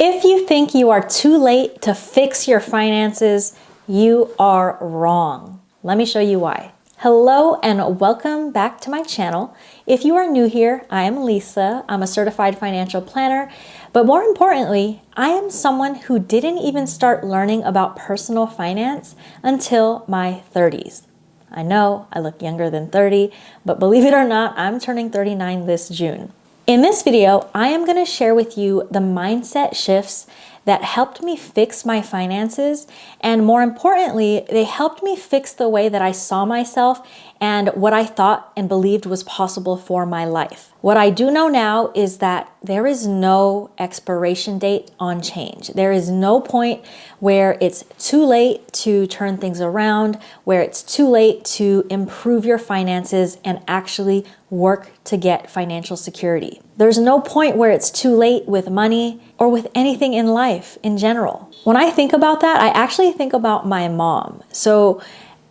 If you think you are too late to fix your finances, you are wrong. Let me show you why. Hello and welcome back to my channel. If you are new here, I am Lissa. I'm a certified financial planner, but more importantly, I am someone who didn't even start learning about personal finance until my 30s. I know I look younger than 30, but believe it or not, I'm turning 39 this June. In this video, I am going to share with you the mindset shifts that helped me fix my finances, and more importantly, they helped me fix the way that I saw myself and what I thought and believed was possible for my life. What I do know now is that there is no expiration date on change. There is no point where it's too late to turn things around, where it's too late to improve your finances and actually work to get financial security. There's no point where it's too late with money or with anything in life in general. When I think about that, I actually think about my mom. So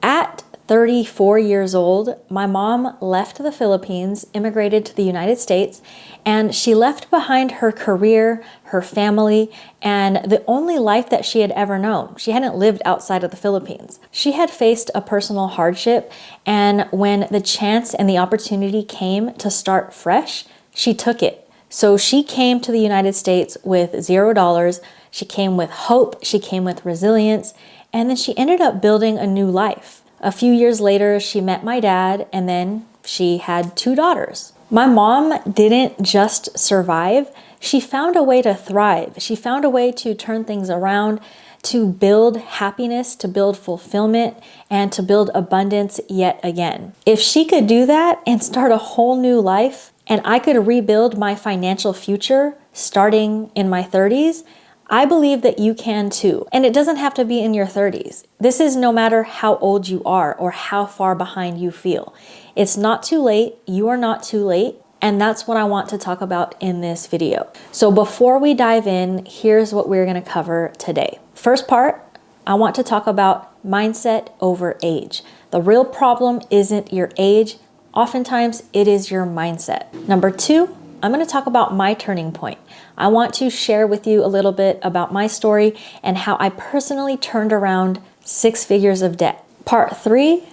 at 34 years old, my mom left the Philippines, immigrated to the United States, and she left behind her career, her family, and the only life that she had ever known. She hadn't lived outside of the Philippines. She had faced a personal hardship, and when the chance and the opportunity came to start fresh, she took it. So she came to the United States with $0. She came with hope, she came with resilience, and then she ended up building a new life. A few years later, she met my dad, and then she had 2 daughters. My mom didn't just survive, she found a way to thrive. She found a way to turn things around, to build happiness, to build fulfillment, and to build abundance yet again. If she could do that and start a whole new life, and I could rebuild my financial future starting in my 30s, I believe that you can too. And it doesn't have to be in your 30s. This is no matter how old you are or how far behind you feel. It's not too late. You are not too late. And that's what I want to talk about in this video. So before we dive in, here's what we're going to cover today. First part, I want to talk about mindset over age. The real problem isn't your age. Oftentimes it is your mindset. Number 2, I'm going to talk about my turning point. I want to share with you a little bit about my story and how I personally turned around 6 figures of debt. Part 3,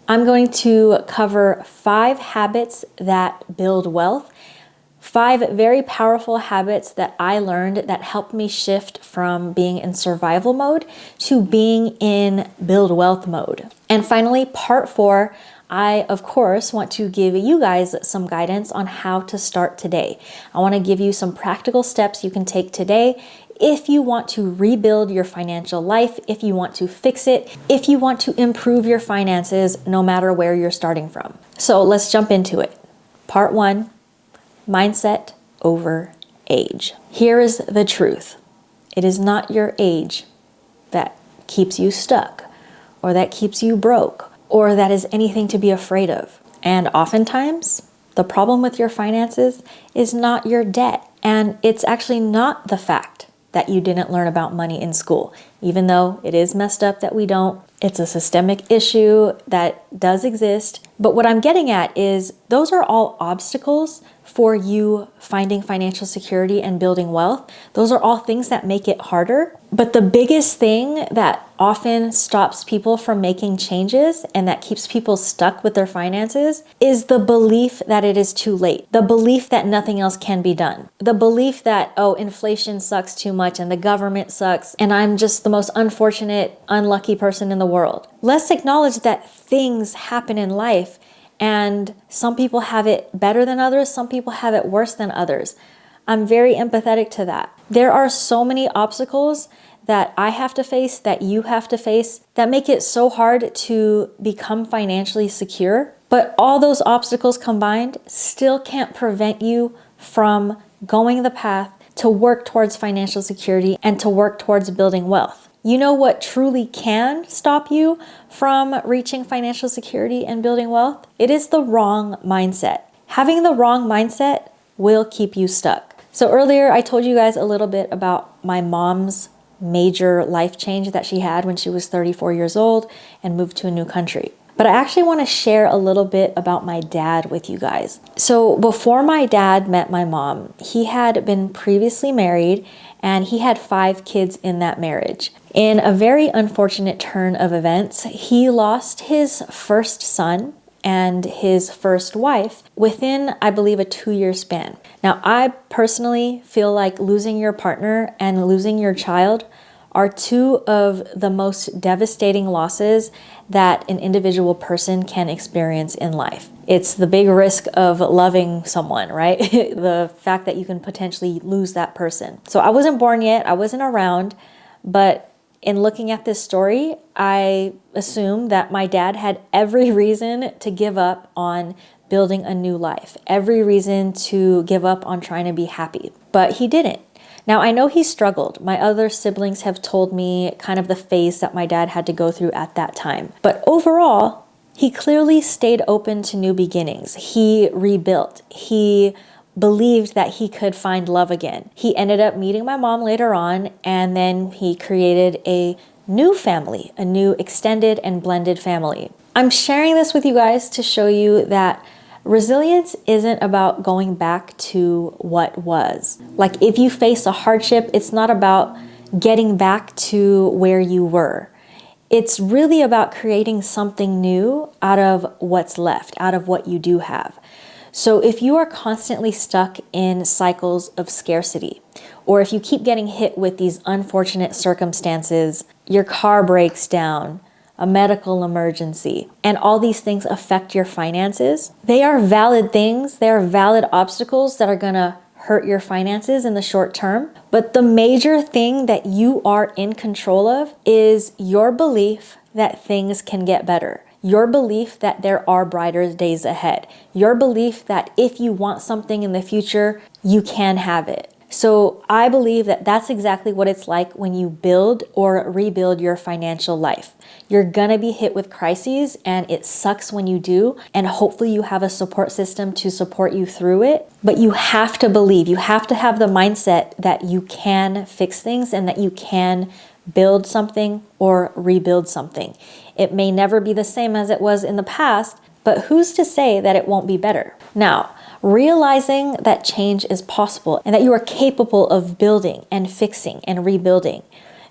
I'm going to cover 5 habits that build wealth. 5 very powerful habits that I learned that helped me shift from being in survival mode to being in build wealth mode. And finally, part 4, I, of course, want to give you guys some guidance on how to start today. I want to give you some practical steps you can take today if you want to rebuild your financial life, if you want to fix it, if you want to improve your finances, no matter where you're starting from. So let's jump into it. Part 1, mindset over age. Here is the truth. It is not your age that keeps you stuck or that keeps you broke, or that is anything to be afraid of. And oftentimes, the problem with your finances is not your debt. And it's actually not the fact that you didn't learn about money in school, even though it is messed up that we don't. It's a systemic issue that does exist. But what I'm getting at is those are all obstacles for you finding financial security and building wealth. Those are all things that make it harder. But the biggest thing that often stops people from making changes and that keeps people stuck with their finances is the belief that it is too late. The belief that nothing else can be done. The belief that, oh, inflation sucks too much and the government sucks and I'm just the most unfortunate, unlucky person in the world. Let's acknowledge that things happen in life and some people have it better than others, some people have it worse than others. I'm very empathetic to that. There are so many obstacles that I have to face, that you have to face, that make it so hard to become financially secure. But all those obstacles combined still can't prevent you from going the path to work towards financial security and to work towards building wealth. You know what truly can stop you from reaching financial security and building wealth? It is the wrong mindset. Having the wrong mindset will keep you stuck. So earlier I told you guys a little bit about my mom's major life change that she had when she was 34 years old and moved to a new country. But I actually want to share a little bit about my dad with you guys. So before my dad met my mom, he had been previously married and he had 5 kids in that marriage. In a very unfortunate turn of events, he lost his first son and his first wife within, I believe, a 2-year span. Now, I personally feel like losing your partner and losing your child are 2 of the most devastating losses that an individual person can experience in life. It's the big risk of loving someone, right? The fact that you can potentially lose that person. So I wasn't born yet, I wasn't around, but in looking at this story, I assume that my dad had every reason to give up on building a new life, every reason to give up on trying to be happy, but he didn't. Now, I know he struggled. My other siblings have told me kind of the phase that my dad had to go through at that time. But overall, he clearly stayed open to new beginnings. He rebuilt. He believed that he could find love again. He ended up meeting my mom later on, and then he created a new family, a new extended and blended family. I'm sharing this with you guys to show you that resilience isn't about going back to what was. Like, if you face a hardship, it's not about getting back to where you were. It's really about creating something new out of what's left, out of what you do have. So if you are constantly stuck in cycles of scarcity, or if you keep getting hit with these unfortunate circumstances, your car breaks down, a medical emergency, and all these things affect your finances, they are valid things. They are valid obstacles that are gonna hurt your finances in the short term. But the major thing that you are in control of is your belief that things can get better. Your belief that there are brighter days ahead. Your belief that if you want something in the future, you can have it. So I believe that that's exactly what it's like when you build or rebuild your financial life. You're gonna be hit with crises, and it sucks when you do, and hopefully you have a support system to support you through it. But you have to believe, you have to have the mindset that you can fix things and that you can build something or rebuild something. It may never be the same as it was in the past, but who's to say that it won't be better? Now, realizing that change is possible and that you are capable of building and fixing and rebuilding,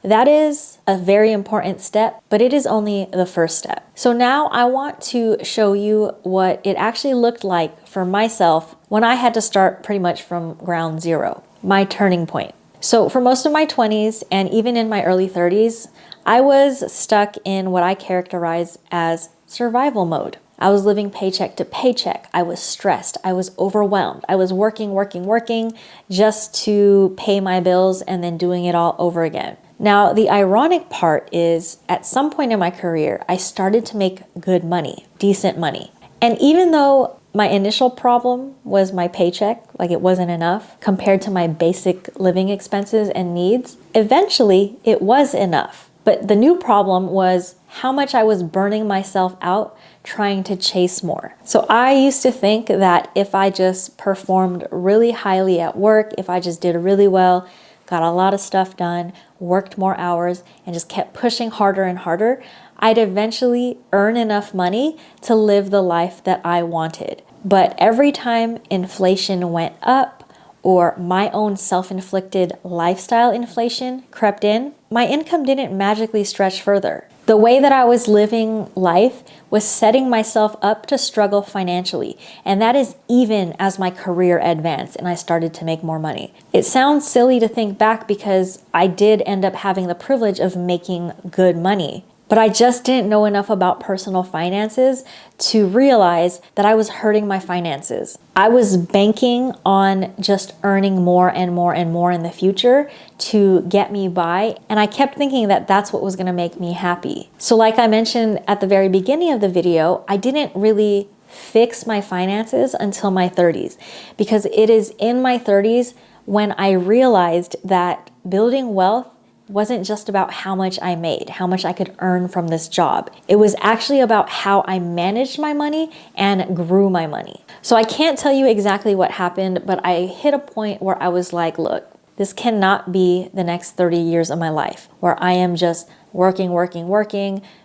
that is a very important step, but it is only the first step. So now I want to show you what it actually looked like for myself when I had to start pretty much from ground zero, my turning point. So for most of my 20s and even in my early 30s, I was stuck in what I characterize as survival mode. I was living paycheck to paycheck. I was stressed. I was overwhelmed. I was working just to pay my bills and then doing it all over again. Now, the ironic part is at some point in my career, I started to make good money, decent money. And even though my initial problem was my paycheck, like it wasn't enough compared to my basic living expenses and needs, eventually it was enough. But the new problem was how much I was burning myself out trying to chase more. So I used to think that if I just performed really highly at work, if I just did really well, got a lot of stuff done, worked more hours, and just kept pushing harder and harder, I'd eventually earn enough money to live the life that I wanted. But every time inflation went up, or my own self-inflicted lifestyle inflation crept in, my income didn't magically stretch further. The way that I was living life was setting myself up to struggle financially, and that is even as my career advanced and I started to make more money. It sounds silly to think back because I did end up having the privilege of making good money, but I just didn't know enough about personal finances to realize that I was hurting my finances. I was banking on just earning more and more and more in the future to get me by, and I kept thinking that that's what was gonna make me happy. So like I mentioned at the very beginning of the video, I didn't really fix my finances until my 30s, because it is in my 30s when I realized that building wealth wasn't just about how much I made, how much I could earn from this job. It was actually about how I managed my money and grew my money. So I can't tell you exactly what happened, but I hit a point where I was like, look, this cannot be the next 30 years of my life where I am just working,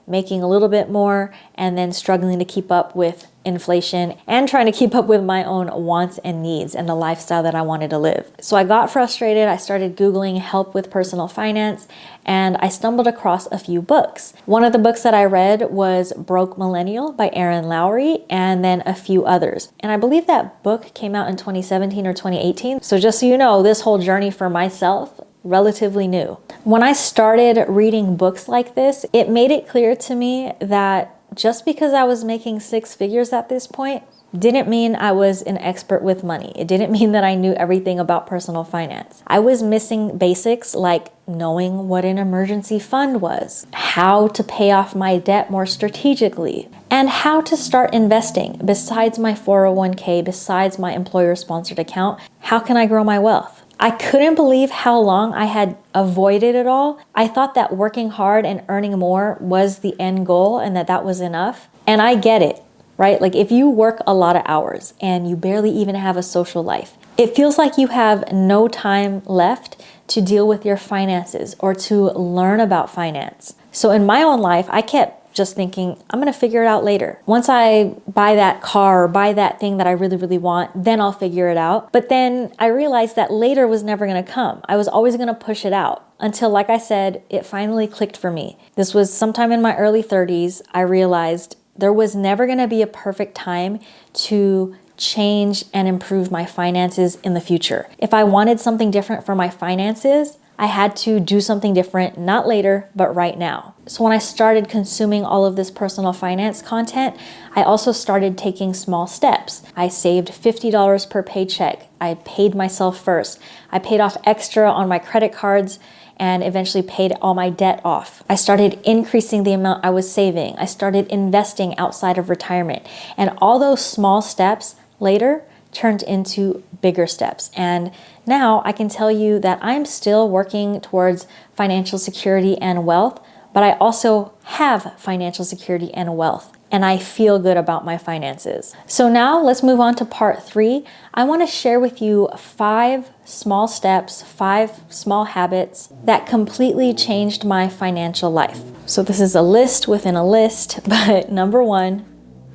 making a little bit more, and then struggling to keep up with inflation, and trying to keep up with my own wants and needs and the lifestyle that I wanted to live. So I got frustrated. I started Googling help with personal finance, and I stumbled across a few books. One of the books that I read was Broke Millennial by Erin Lowry, and then a few others. And I believe that book came out in 2017 or 2018. So just so you know, this whole journey for myself, relatively new. When I started reading books like this, it made it clear to me that just because I was making six figures at this point didn't mean I was an expert with money. It didn't mean that I knew everything about personal finance. I was missing basics like knowing what an emergency fund was, how to pay off my debt more strategically, and how to start investing besides my 401k, besides my employer-sponsored account. How can I grow my wealth? I couldn't believe how long I had avoided it all. I thought that working hard and earning more was the end goal and that was enough. And I get it, right? Like if you work a lot of hours and you barely even have a social life, it feels like you have no time left to deal with your finances or to learn about finance. So in my own life, I kept just thinking, I'm gonna figure it out later. Once I buy that car or buy that thing that I really, really want, then I'll figure it out. But then I realized that later was never gonna come. I was always gonna push it out until, like I said, it finally clicked for me. This was sometime in my early 30s. I realized there was never gonna be a perfect time to change and improve my finances in the future. If I wanted something different for my finances, I had to do something different, not later, but right now. So when I started consuming all of this personal finance content, I also started taking small steps. I saved $50 per paycheck. I paid myself first. I paid off extra on my credit cards and eventually paid all my debt off. I started increasing the amount I was saving. I started investing outside of retirement. And all those small steps later turned into bigger steps. And now I can tell you that I'm still working towards financial security and wealth, but I also have financial security and wealth, and I feel good about my finances. So now let's move on to part 3. I want to share with you 5 small steps, 5 small habits that completely changed my financial life. So this is a list within a list, but number 1,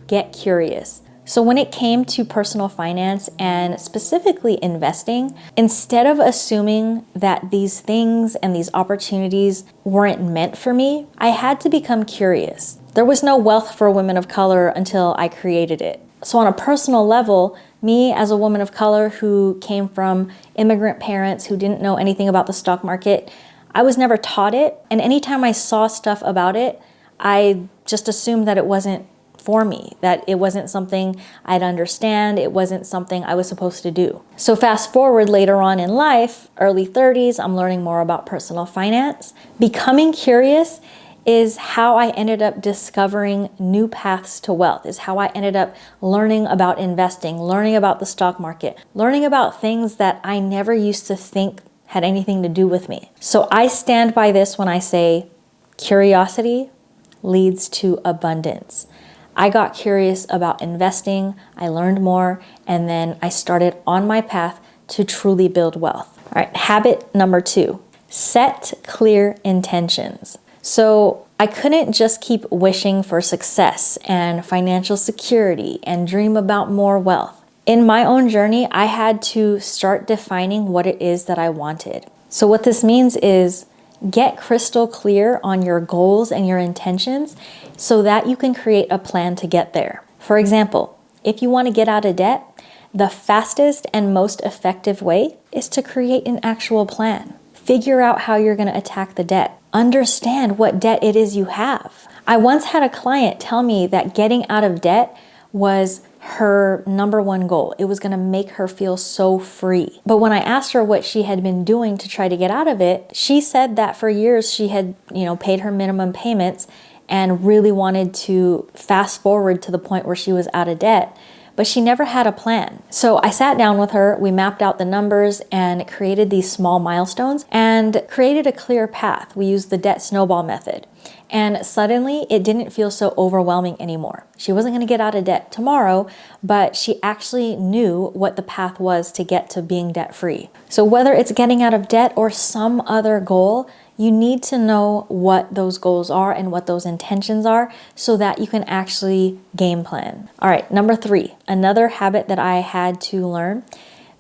get curious. So when it came to personal finance and specifically investing, instead of assuming that these things and these opportunities weren't meant for me, I had to become curious. There was no wealth for women of color until I created it. So on a personal level, me as a woman of color who came from immigrant parents who didn't know anything about the stock market, I was never taught it. And anytime I saw stuff about it, I just assumed that it wasn't for me, that it wasn't something I'd understand, it wasn't something I was supposed to do. So fast forward later on in life, early 30s, I'm learning more about personal finance. Becoming curious is how I ended up discovering new paths to wealth, is how I ended up learning about investing, learning about the stock market, learning about things that I never used to think had anything to do with me. So I stand by this when I say curiosity leads to abundance. I got curious about investing, I learned more, and then I started on my path to truly build wealth. All right, habit number 2, set clear intentions. So I couldn't just keep wishing for success and financial security and dream about more wealth. In my own journey, I had to start defining what it is that I wanted. So what this means is get crystal clear on your goals and your intentions so that you can create a plan to get there. For example, if you want to get out of debt, the fastest and most effective way is to create an actual plan. Figure out how you're going to attack the debt. Understand what debt it is you have. I once had a client tell me that getting out of debt was her number 1 goal. It was going to make her feel so free. But when I asked her what she had been doing to try to get out of it, she said that for years she had, paid her minimum payments and really wanted to fast forward to the point where she was out of debt, but she never had a plan. So I sat down with her, we mapped out the numbers and created these small milestones and created a clear path. We used the debt snowball method. And suddenly it didn't feel so overwhelming anymore. She wasn't going to get out of debt tomorrow, but she actually knew what the path was to get to being debt free. So whether it's getting out of debt or some other goal, You need to know what those goals are and what those intentions are so that you can actually game plan. All right, number 3, another habit that I had to learn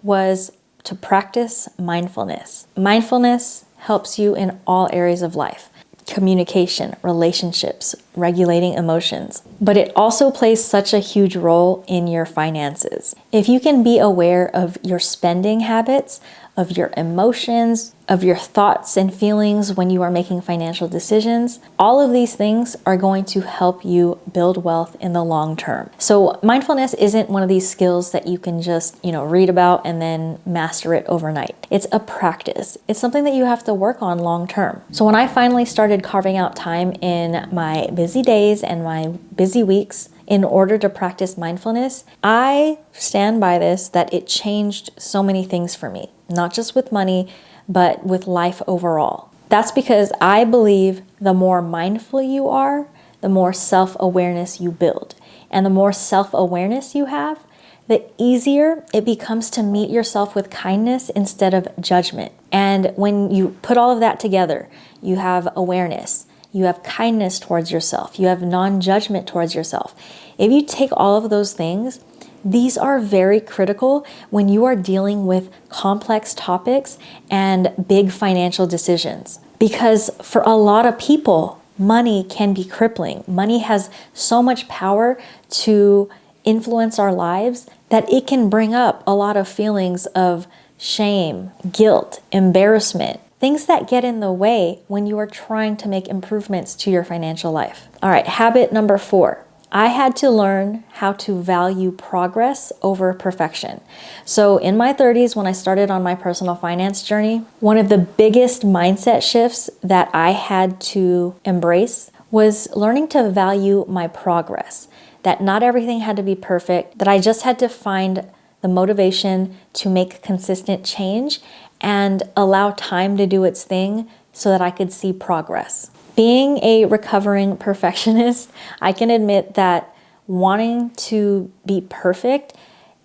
was to practice mindfulness. Mindfulness helps you in all areas of life: communication, relationships, regulating emotions. But it also plays such a huge role in your finances. If you can be aware of your spending habits, of your emotions, of your thoughts and feelings when you are making financial decisions, all of these things are going to help you build wealth in the long term. So mindfulness isn't one of these skills that you can just, read about and then master it overnight. It's a practice. It's something that you have to work on long term. So when I finally started carving out time in my busy days and my busy weeks in order to practice mindfulness, I stand by this, that it changed so many things for me, not just with money, but with life overall. That's because I believe the more mindful you are, the more self-awareness you build. And the more self-awareness you have, the easier it becomes to meet yourself with kindness instead of judgment. And when you put all of that together, you have awareness, you have kindness towards yourself, you have non-judgment towards yourself. If you take all of those things, these are very critical when you are dealing with complex topics and big financial decisions. Because for a lot of people, money can be crippling. Money has so much power to influence our lives that it can bring up a lot of feelings of shame, guilt, embarrassment, things that get in the way when you are trying to make improvements to your financial life. All right, habit number 4. I had to learn how to value progress over perfection. So in my 30s, when I started on my personal finance journey, one of the biggest mindset shifts that I had to embrace was learning to value my progress. That not everything had to be perfect, that I just had to find the motivation to make consistent change and allow time to do its thing so that I could see progress. Being a recovering perfectionist, I can admit that wanting to be perfect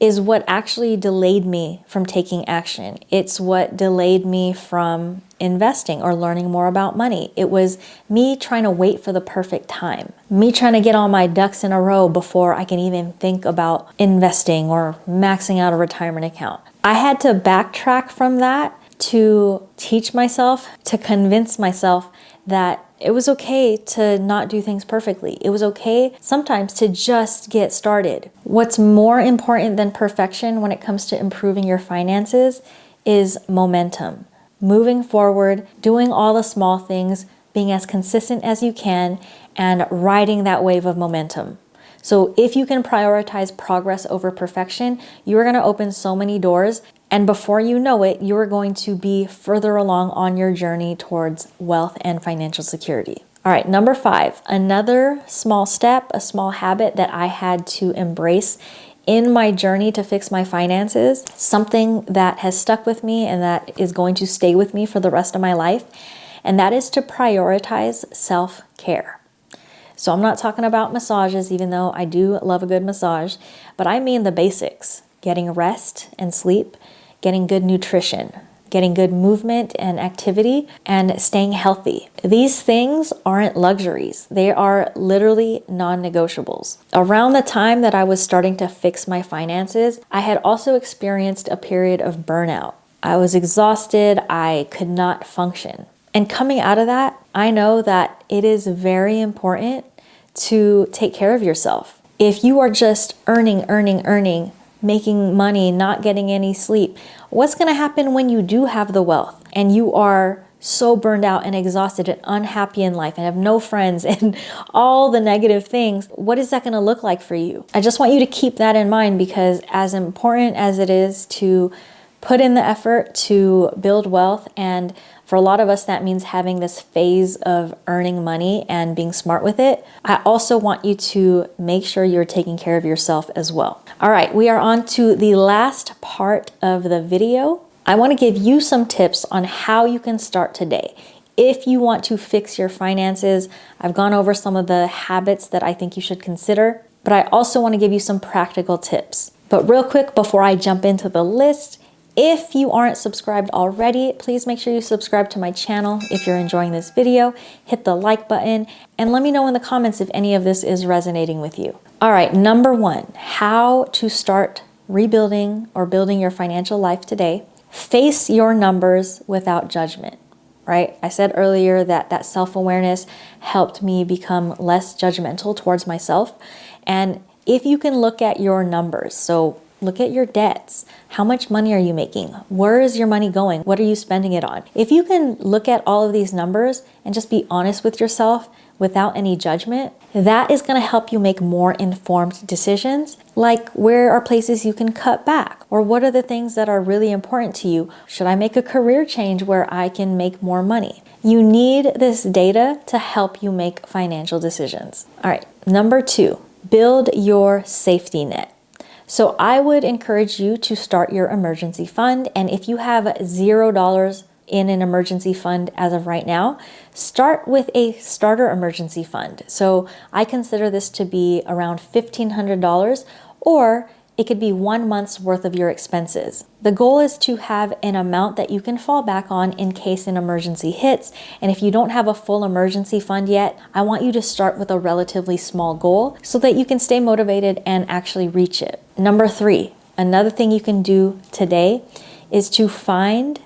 is what actually delayed me from taking action. It's what delayed me from investing or learning more about money. It was me trying to wait for the perfect time, me trying to get all my ducks in a row before I can even think about investing or maxing out a retirement account. I had to backtrack from that to teach myself, to convince myself that it was okay to not do things perfectly. It was okay sometimes to just get started. What's more important than perfection when it comes to improving your finances is momentum. Moving forward, doing all the small things, being as consistent as you can, and riding that wave of momentum. So if you can prioritize progress over perfection, you are going to open so many doors. And before you know it, you are going to be further along on your journey towards wealth and financial security. All right, number 5, another small step, a small habit that I had to embrace in my journey to fix my finances, something that has stuck with me and that is going to stay with me for the rest of my life, and that is to prioritize self-care. So I'm not talking about massages, even though I do love a good massage, but I mean the basics: getting rest and sleep, getting good nutrition, getting good movement and activity, and staying healthy. These things aren't luxuries. They are literally non-negotiables. Around the time that I was starting to fix my finances, I had also experienced a period of burnout. I was exhausted. I could not function. And coming out of that, I know that it is very important to take care of yourself. If you are just earning, making money, not getting any sleep, what's going to happen when you do have the wealth and you are so burned out and exhausted and unhappy in life and have no friends and all the negative things? What is that going to look like for you? I just want you to keep that in mind, because as important as it is to put in the effort to build wealth, and for a lot of us that means having this phase of earning money and being smart with it, I also want you to make sure you're taking care of yourself as well. All right, we are on to the last part of the video. I want to give you some tips on how you can start today. If you want to fix your finances, I've gone over some of the habits that I think you should consider, but I also want to give you some practical tips. But real quick, before I jump into the list, If you aren't subscribed already, please make sure you subscribe to my channel. If you're enjoying this video, hit the like button and let me know in the comments if any of this is resonating with you. All right, number one, how to start rebuilding or building your financial life today. Face your numbers without judgment, right? I said earlier that self-awareness helped me become less judgmental towards myself. And if you can look at your numbers, so look at your debts. How much money are you making? Where is your money going? What are you spending it on? If you can look at all of these numbers and just be honest with yourself without any judgment, that is going to help you make more informed decisions, like where are places you can cut back, or what are the things that are really important to you? Should I make a career change where I can make more money? You need this data to help you make financial decisions. All right, number two, build your safety net. So I would encourage you to start your emergency fund. And if you have $0 in an emergency fund as of right now, start with a starter emergency fund. So I consider this to be around $1,500, or it could be 1 month's worth of your expenses. The goal is to have an amount that you can fall back on in case an emergency hits. And if you don't have a full emergency fund yet, I want you to start with a relatively small goal so that you can stay motivated and actually reach it. Number three, another thing you can do today is to find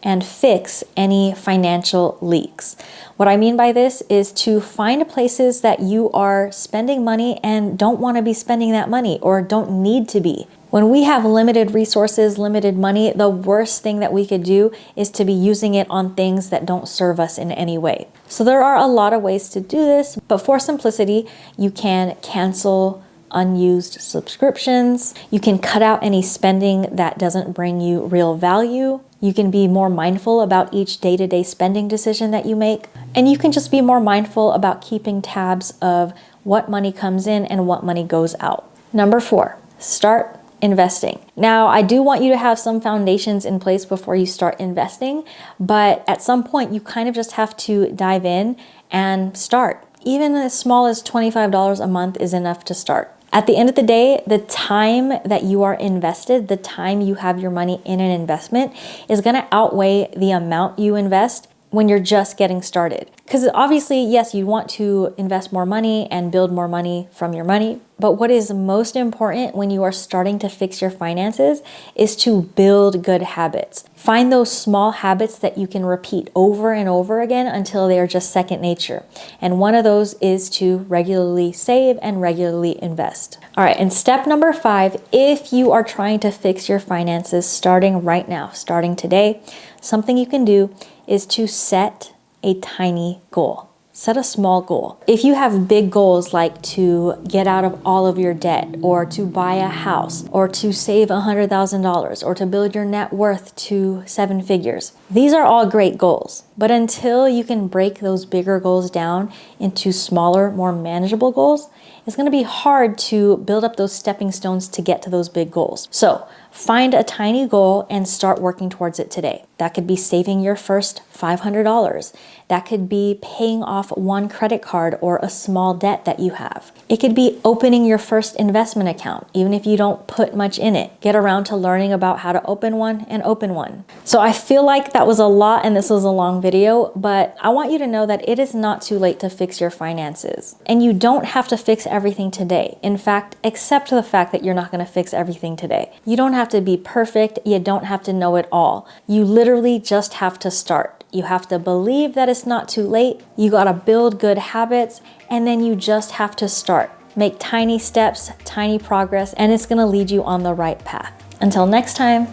and fix any financial leaks. What I mean by this is to find places that you are spending money and don't want to be spending that money or don't need to be. When we have limited resources, limited money, the worst thing that we could do is to be using it on things that don't serve us in any way. So there are a lot of ways to do this, but for simplicity, you can cancel unused subscriptions. You can cut out any spending that doesn't bring you real value. You can be more mindful about each day-to-day spending decision that you make. And you can just be more mindful about keeping tabs of what money comes in and what money goes out. Number four, start investing. Now, I do want you to have some foundations in place before you start investing, but at some point you kind of just have to dive in and start. Even as small as $25 a month is enough to start. At the end of the day, the time that you are invested, the time you have your money in an investment is going to outweigh the amount you invest when you're just getting started. Because obviously, yes, you want to invest more money and build more money from your money. But what is most important when you are starting to fix your finances is to build good habits. Find those small habits that you can repeat over and over again until they are just second nature. And one of those is to regularly save and regularly invest. All right, and step number 5, if you are trying to fix your finances starting right now, starting today, something you can do is to set a tiny goal. Set a small goal. If you have big goals like to get out of all of your debt, or to buy a house, or to save $100,000, or to build your net worth to 7 figures, these are all great goals. But until you can break those bigger goals down into smaller, more manageable goals, it's going to be hard to build up those stepping stones to get to those big goals. So find a tiny goal and start working towards it today. That could be saving your first $500. That could be paying off one credit card or a small debt that you have. It could be opening your first investment account, even if you don't put much in it. Get around to learning about how to open one and open one. So I feel like that was a lot and this was a long video, but I want you to know that it is not too late to fix your finances. And you don't have to fix everything today. In fact, accept the fact that you're not going to fix everything today. You don't have to be perfect. You don't have to know it all. You literally just have to start. You have to believe that it's not too late. You got to build good habits, and then you just have to start. Make tiny steps, tiny progress, and it's going to lead you on the right path. Until next time,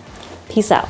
peace out.